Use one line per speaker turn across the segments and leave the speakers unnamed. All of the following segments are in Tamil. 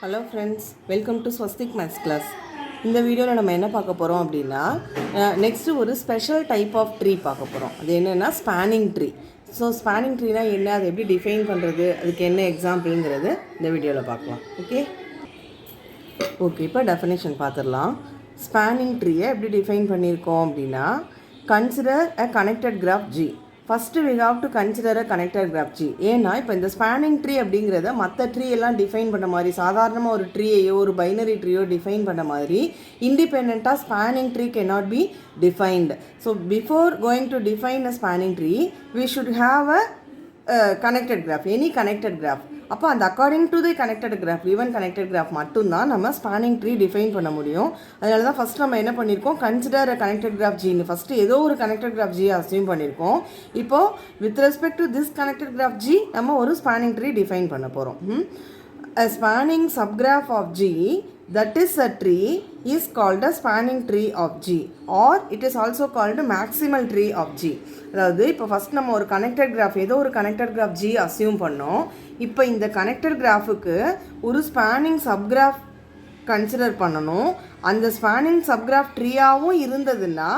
Hello friends, welcome to Swastik maths class. இந்த வீடியோவில் நம்ம என்ன பார்க்க போகிறோம் அப்படின்னா, நெக்ஸ்ட்டு ஒரு ஸ்பெஷல் டைப் ஆஃப் ட்ரீ பார்க்க போகிறோம். அது என்னென்னா ஸ்பேனிங் ட்ரீ. ஸோ ஸ்பேனிங் ட்ரீனா என்ன, அதை எப்படி டிஃபைன் பண்ணுறது, அதுக்கு என்ன எக்ஸாம்பிளுங்கிறது இந்த வீடியோவில் பார்க்கலாம். ஓகே, இப்போ டெஃபினேஷன் பார்த்துடலாம். ஸ்பேனிங் ட்ரீயை எப்படி டிஃபைன் பண்ணியிருக்கோம் அப்படின்னா, consider a connected graph G. First we have to consider a connected graph G. ஏன்னா இப்போ இந்த ஸ்பேனிங் ட்ரீ அப்படிங்கிறத மற்ற ட்ரீ எல்லாம் டிஃபைன் பண்ண மாதிரி, சாதாரணமாக ஒரு ட்ரீயையோ ஒரு பைனரி ட்ரீயோ டிஃபைன் பண்ண மாதிரி இண்டிபெண்ட்டாக spanning tree cannot be defined. So before going to define a spanning tree, we should have a connected graph, any connected graph. அப்போ அந்த according to the connected graph, even connected graph மட்டும்தான் நம்ம ஸ்பேனிங் ட்ரீ டிஃபைன் பண்ண முடியும். அதனால தான் ஃபஸ்ட் நம்ம என்ன பண்ணியிருக்கோம், கன்சிடர் அ கனெக்டட் கிராஃப் ஜின்னு ஃபஸ்ட்டு ஏதோ ஒரு கனெக்டட் கிராஃப் ஜி அஸ்யூம் பண்ணியிருக்கோம். இப்போது with respect to this connected graph G நம்ம ஒரு ஸ்பேனிங் ட்ரீ டிஃபைன் பண்ண போகிறோம். A spanning subgraph of G, that is a tree, is called a spanning tree of G, or it is also called maximal tree of G. அதாவது இப்போ ஃபஸ்ட் நம்ம ஒரு கனெக்டட் கிராஃப், ஏதோ ஒரு கனெக்டட் கிராஃப் G அஸ்யூம் பண்ணோம். இப்போ இந்த கனெக்டட் கிராஃபுக்கு ஒரு ஸ்பேனிங் சப்கிராஃப் கன்சிடர் பண்ணணும். அந்த ஸ்பேனிங் சப்கிராஃப் ட்ரீயாகவும் இருந்ததுன்னா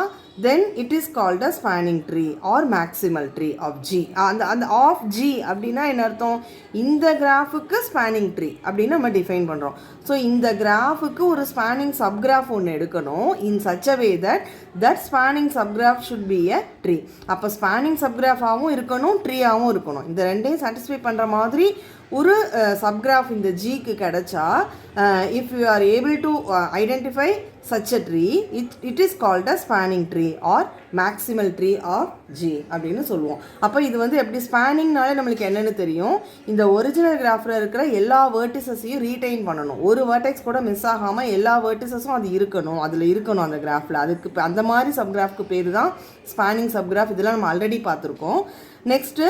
then it is called a spanning tree or maximal tree of G. அந்த ஆஃப் G அப்படின்னா என்ன அர்த்தம், இந்த கிராஃபுக்கு ஸ்பேனிங் ட்ரீ அப்படின்னு நம்ம டிஃபைன் பண்ணுறோம். ஸோ இந்த கிராஃபுக்கு ஒரு ஸ்பேனிங் சப்கிராஃப் ஒன்று எடுக்கணும் in such a way that spanning subgraph should be a tree. அப்போ ஸ்பேனிங் சப்கிராஃபாகவும் இருக்கணும், ட்ரீயாகவும் இருக்கணும். இந்த ரெண்டையும் சாட்டிஸ்ஃபை பண்ணுற மாதிரி ஒரு சப்கிராஃப் இந்த ஜிக்கு கிடைச்சா, if you are able to identify such a tree, it is called a spanning tree or maximal tree of G அப்படின்னு சொல்லுவோம். அப்போ இது வந்து எப்படி ஸ்பேனிங்னாலே நம்மளுக்கு என்னென்னு தெரியும், இந்த ஒரிஜினல் கிராஃபில் இருக்கிற எல்லா வேர்டிசஸையும் ரீடைன் பண்ணணும். ஒரு வேர்டெக்ஸ் கூட மிஸ் ஆகாமல் எல்லா வேர்டிசஸும் அது இருக்கணும், அதில் இருக்கணும் அந்த கிராஃபில். அதுக்கு அந்த மாதிரி சப்கிராஃப்க்கு பேர் தான் ஸ்பேனிங் சப்கிராஃப். இதெல்லாம் நம்ம ஆல்ரெடி பார்த்துருக்கோம். நெக்ஸ்ட்டு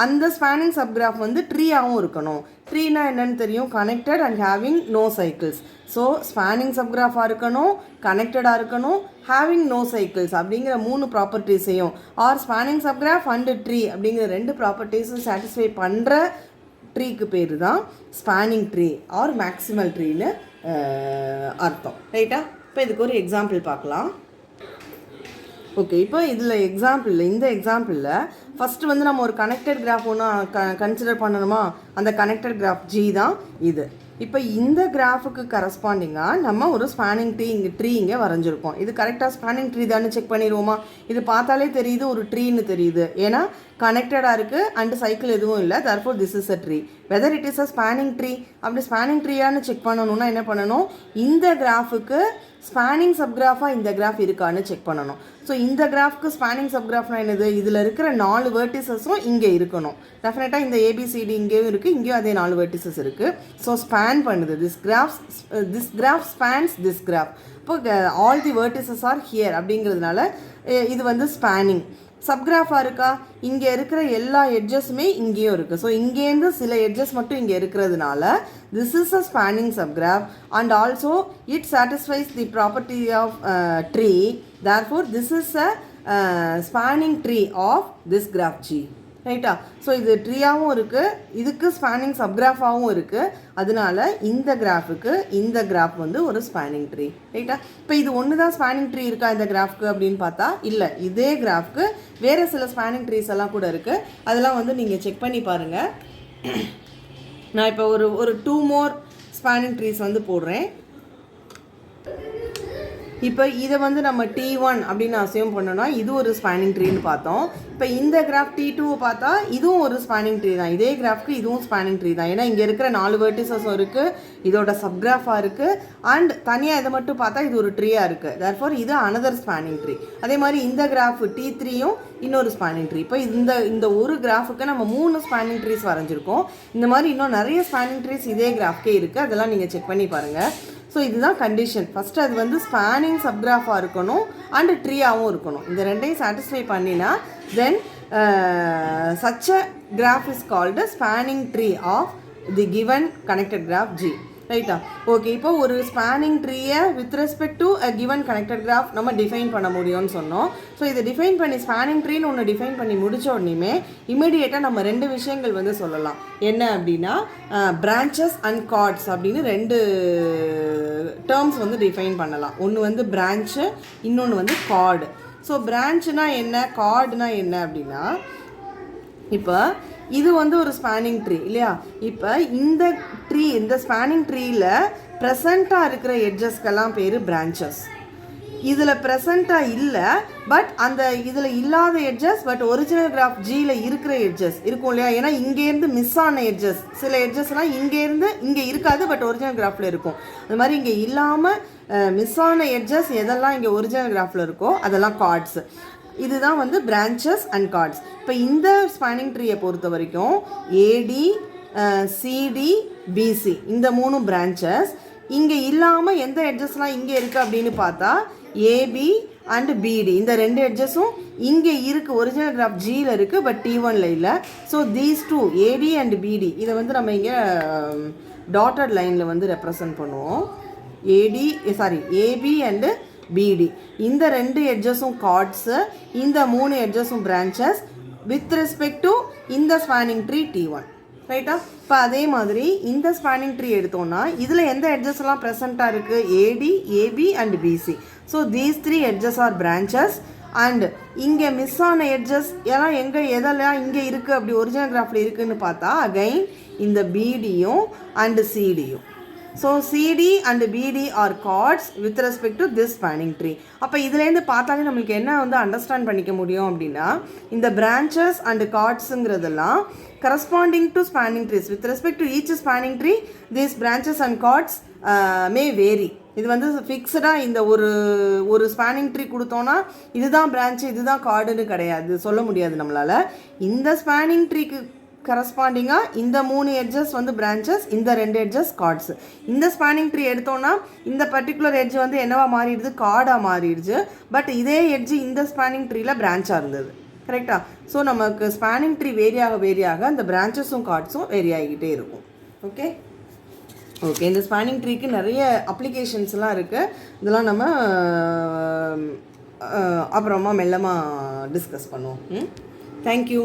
அந்த ஸ்பேனிங் சப்கிராஃப் வந்து ட்ரீயாகவும் இருக்கணும். ட்ரீனா என்னன்னு தெரியும், connected and having no cycles. So spanning சப்கிராஃபாக இருக்கணும், கனெக்டடாக இருக்கணும், ஹேவிங் நோ சைக்கிள்ஸ் அப்படிங்கிற 3 ப்ராப்பர்ட்டிஸையும், or spanning subgraph and tree அப்படிங்கிற 2 ப்ராப்பர்ட்டிஸும் சாட்டிஸ்ஃபை பண்ணுற ட்ரீக்கு பேர் தான் ஸ்பேனிங் ட்ரீ ஆர் மேக்ஸிமல் ட்ரீன்னு அர்த்தம். ரைட்டா? இப்போ இதுக்கு ஒரு எக்ஸாம்பிள் பார்க்கலாம். ஓகே, இப்போ இதில் இந்த எக்ஸாம்பிளில் ஃபஸ்ட்டு வந்து நம்ம ஒரு கனெக்டட் கிராஃப் ஒன்று கன்சிடர் பண்ணணுமா, அந்த கனெக்டட் கிராஃப் ஜி தான் இது. இப்போ இந்த கிராஃபுக்கு கரஸ்பாண்டிங்காக நம்ம ஒரு ஸ்பேனிங் ட்ரீ இங்கே வரைஞ்சிருக்கோம். இது கரெக்டாக ஸ்பேனிங் ட்ரீ தானே செக் பண்ணிடுவோமா? இது பார்த்தாலே தெரியுது ஒரு ட்ரீன்னு தெரியுது, ஏன்னா கனெக்டடாக இருக்குது அண்ட் சைக்கிள் எதுவும் இல்லை. therefore this is a tree. whether it is a spanning tree, அப்படி ஸ்பேனிங் ட்ரீயான்னு செக் பண்ணணும்னா என்ன பண்ணணும், இந்த கிராஃபுக்கு ஸ்பேனிங் சப்கிராஃபாக இந்த கிராஃப் இருக்கான்னு செக் பண்ணணும். ஸோ இந்த கிராஃப்க்கு ஸ்பேனிங் சப்கிராஃப்னா என்னது, இதில் இருக்கிற 4 வேர்டிசஸும் இங்கே இருக்கணும். டெஃபினட்டாக இந்த ஏபிசிடி இங்கேயும் இருக்குது, இங்கேயும் அதே 4 வேர்டிசஸ் இருக்குது. ஸோ ஸ்பேன் பண்ணுது, this graph spans this graph. இப்போ all the vertices are here அப்படிங்கிறதுனால இது வந்து ஸ்பேனிங் சப்கிராஃபாக இருக்கா, இங்கே இருக்கிற எல்லா எட்ஜஸுமே இங்கேயும் இருக்குது. ஸோ இங்கேருந்து சில எட்ஜஸ் மட்டும் இங்கே இருக்கிறதுனால this is a spanning subgraph and also it satisfies the property of tree. therefore this is a spanning tree of this graph G. ரைட்டா? ஸோ இது ட்ரீயாகவும் இருக்குது, இதுக்கு ஸ்பேனிங் சப்கிராஃபாகவும் இருக்குது. அதனால இந்த கிராஃபுக்கு இந்த கிராஃப் வந்து ஒரு ஸ்பேனிங் ட்ரீ. ரைட்டா? இப்போ இது ஒன்று தான் ஸ்பேனிங் ட்ரீ இருக்கா இந்த கிராஃப்க்கு அப்படின்னு பார்த்தா இல்லை, இதே கிராஃப்க்கு வேறு சில ஸ்பேனிங் ட்ரீஸ் எல்லாம் கூட இருக்குது. அதெல்லாம் வந்து நீங்கள் செக் பண்ணி பாருங்கள். நான் இப்போ ஒரு 2 more ஸ்பேனிங் ட்ரீஸ் வந்து போடுறேன். இப்போ இதை வந்து நம்ம T1 அப்படின்னு அசியூம் பண்ணோன்னா இது ஒரு ஸ்பேனிங் ட்ரீன்னு பார்த்தோம். இப்போ இந்த கிராஃப் T2 பார்த்தா இதுவும் ஒரு ஸ்பேனிங் ட்ரீ தான். இதே கிராஃப்க்கு இதுவும் ஸ்பேனிங் ட்ரீ தான், ஏன்னா இங்கே இருக்கிற 4 வேர்டிசஸும் இருக்குது, இதோட சப்கிராஃபாக இருக்குது, அண்ட் தனியாக இதை மட்டும் பார்த்தா இது ஒரு ட்ரீயாக இருக்குது. therefore இது அனதர் ஸ்பேனிங் ட்ரீ. அதே மாதிரி இந்த கிராஃப் T3யும் இன்னொரு ஸ்பேனிங் ட்ரீ. இப்போ இந்த ஒரு கிராஃபுக்கு நம்ம 3 ஸ்பேனிங் ட்ரீஸ் வரைஞ்சிருக்கோம். இந்த மாதிரி இன்னும் நிறைய ஸ்பேனிங் ட்ரீஸ் இதே கிராஃப்கே இருக்குது, அதெல்லாம் நீங்கள் செக் பண்ணி பாருங்கள். ஸோ இதுதான் கண்டிஷன். ஃபஸ்ட்டு அது வந்து ஸ்பேனிங் சப்கிராஃபாக இருக்கணும் அண்ட் ட்ரீயாகவும் இருக்கணும். இந்த ரெண்டையும் சாட்டிஸ்ஃபை பண்ணினா தென் such a graph is called a spanning tree of the given connected graph G. ரைட்டா? ஓகே, இப்போ ஒரு ஸ்பேனிங் ட்ரீயை with respect to a given connected graph நம்ம டிஃபைன் பண்ண முடியும்னு சொன்னோம். ஸோ இதை டிஃபைன் பண்ணி ஸ்பேனிங் ட்ரீன்னு ஒன்று டிஃபைன் பண்ணி முடித்த உடனே இமீடியட்டாக நம்ம 2 விஷயங்கள் வந்து சொல்லலாம். என்ன அப்படின்னா பிரான்ச்சஸ் அண்ட் கார்ட்ஸ் அப்படின்னு 2 டேர்ம்ஸ் வந்து டிஃபைன் பண்ணலாம். ஒன்று வந்து பிரான்ச்சு, இன்னொன்று வந்து கார்டு. ஸோ பிரான்ச்சுனா என்ன, கார்டுனா என்ன அப்படின்னா, இப்போ இது வந்து ஒரு ஸ்பேனிங் ட்ரீ இல்லையா? இப்போ இந்த ஸ்பேனிங் ட்ரீயில் ப்ரெசண்ட்டாக இருக்கிற எட்ஜஸ்க்கெல்லாம் பேர் பிரான்ச்சஸ். இதில் ப்ரெசண்ட்டாக இல்லை, பட் அந்த இதில் இல்லாத எட்ஜஸ் பட் ஒரிஜினல் கிராஃப் ஜியில் இருக்கிற எட்ஜஸ் இருக்கும் இல்லையா? ஏன்னா இங்கேருந்து மிஸ் ஆன எட்ஜஸ், சில எட்ஜஸ்லாம் இங்கேருந்து இங்கே இருக்காது பட் ஒரிஜினல் கிராஃபில் இருக்கும். அது மாதிரி இங்கே இல்லாமல் மிஸ் ஆன எட்ஜஸ் எதெல்லாம் இங்கே ஒரிஜினல் கிராஃபில் இருக்கோ அதெல்லாம் கார்ட்ஸ். இதுதான் வந்து பிரான்ச்சஸ் அண்ட் கார்ட்ஸ். இப்போ இந்த ஸ்பேனிங் ட்ரீயை பொறுத்த வரைக்கும் ஏடி, சிடி, பிசி இந்த 3 பிரான்ச்சஸ். இங்கே இல்லாமல் எந்த எட்ஜஸ்லாம் இங்கே இருக்குது அப்படின்னு பார்த்தா ஏபி அண்ட் பிடி இந்த 2 எட்ஜஸும் இங்கே இருக்குது, ஒரிஜினல் கிராஃப் ஜியில் இருக்குது பட் T1ல இல்லை. ஸோ தீஸ் 2 ஏடி அண்ட் பிடி இதை வந்து நம்ம இங்கே டாட்டட் லைனில் வந்து ரெப்ரசன்ட் பண்ணுவோம். ஏபி அண்டு பிடி இந்த 2 எட்ஜஸும் கார்ட்ஸு, இந்த 3 எட்ஜஸும் பிரான்ச்சஸ் வித் ரெஸ்பெக்ட் டு இந்த ஸ்பேனிங் ட்ரீ T1. ரைட்டா? இப்போ அதே மாதிரி இந்த ஸ்பேனிங் ட்ரீ எடுத்தோம்னா இதில் எந்த எட்ஜஸ்லாம் ப்ரெசண்ட்டாக இருக்குது, AD, AB and BC. So these 3 edges are branches. And இங்கே மிஸ் ஆன எட்ஜஸ் எல்லாம் எதெல்லாம் இங்கே இருக்குது அப்படி ஒரிஜினல் கிராஃபில் இருக்குதுன்னு பார்த்தா அகைன் இந்த பிடியும் அண்டு சிடியும். So CD and BD are chords with respect to this spanning tree. அப்போ இதுலேருந்து பார்த்தாலே நம்மளுக்கு என்ன வந்து அண்டர்ஸ்டாண்ட் பண்ணிக்க முடியும் அப்படின்னா, இந்த பிரான்ச்சஸ் அண்ட் கார்ட்ஸுங்கிறதெல்லாம் corresponding to spanning trees with respect to each spanning tree this branches and chords may vary. இது வந்து ஃபிக்ஸ்டாக இந்த ஒரு ஸ்பேனிங் ட்ரீ கொடுத்தோன்னா இதுதான் பிரான்ச்சு இதுதான் கார்டுன்னு கிடையாது, சொல்ல முடியாது நம்மளால். இந்த ஸ்பேனிங் ட்ரீக்கு கரஸ்பாண்டிங்காக இந்த 3 எட்ஜஸ் வந்து பிரான்ச்சஸ், இந்த 2 எட்ஜஸ் கார்ட்ஸ். இந்த ஸ்பேனிங் ட்ரீ எடுத்தோன்னா இந்த பர்டிகுலர் எட்ஜ் வந்து என்னவா மாறிடுது, கார்டாக மாறிடுச்சு. பட் இதே எட்ஜ் இந்த ஸ்பேனிங் ட்ரீயில் பிரான்ச்சாக இருந்தது. கரெக்டாக? ஸோ நமக்கு ஸ்பேனிங் ட்ரீ வேரியாக அந்த பிரான்ச்சஸும் கார்ட்ஸும் வேரி ஆகிக்கிட்டே இருக்கும். ஓகே, இந்த ஸ்பேனிங் ட்ரீக்கு நிறைய அப்ளிகேஷன்ஸ்லாம் இருக்குது. இதெல்லாம் நம்ம அப்புறமா மெல்லமாக டிஸ்கஸ் பண்ணுவோம். தேங்க்யூ.